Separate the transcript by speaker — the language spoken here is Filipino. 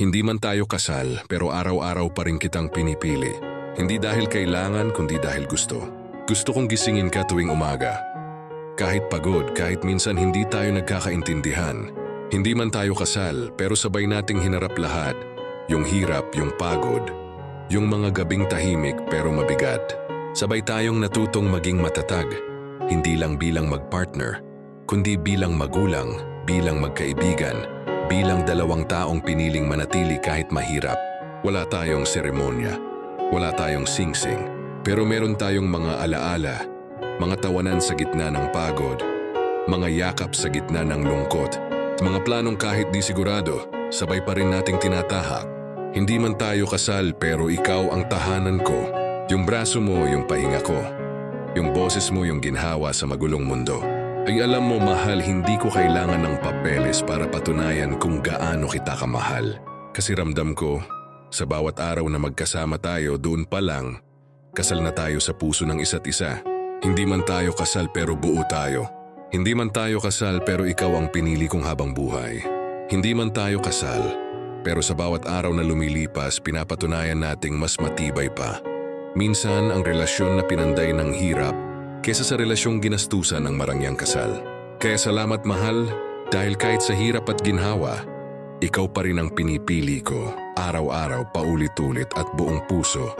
Speaker 1: Hindi man tayo kasal, pero araw-araw pa rin kitang pinipili. Hindi dahil kailangan, kundi dahil gusto. Gusto kong gisingin ka tuwing umaga. Kahit pagod, kahit minsan hindi tayo nagkakaintindihan. Hindi man tayo kasal, pero sabay nating hinarap lahat. Yung hirap, yung pagod. Yung mga gabing tahimik pero mabigat. Sabay tayong natutong maging matatag. Hindi lang bilang magpartner, kundi bilang magulang, bilang magkaibigan, bilang dalawang taong piniling manatili kahit mahirap. Wala tayong seremonya, wala tayong singsing, pero meron tayong mga alaala, mga tawanan sa gitna ng pagod, mga yakap sa gitna ng lungkot, mga planong kahit di sigurado, sabay pa rin nating tinatahak. Hindi man tayo kasal pero ikaw ang tahanan ko, yung braso mo yung pahinga ko, yung boses mo yung ginhawa sa magulong mundo. Ay alam mo mahal, hindi ko kailangan ng papeles para patunayan kung gaano kita kamahal. Kasi ramdam ko, sa bawat araw na magkasama tayo, doon pa lang, kasal na tayo sa puso ng isa't isa. Hindi man tayo kasal pero buo tayo. Hindi man tayo kasal pero ikaw ang pinili kong habang buhay. Hindi man tayo kasal, pero sa bawat araw na lumilipas, pinapatunayan nating mas matibay pa. Minsan ang relasyon na pinanday ng hirap, kesa sa relasyong ginastusan ng marangyang kasal. Kaya salamat mahal, dahil kahit sa hirap at ginhawa, ikaw pa rin ang pinipili ko, araw-araw, paulit-ulit at buong puso.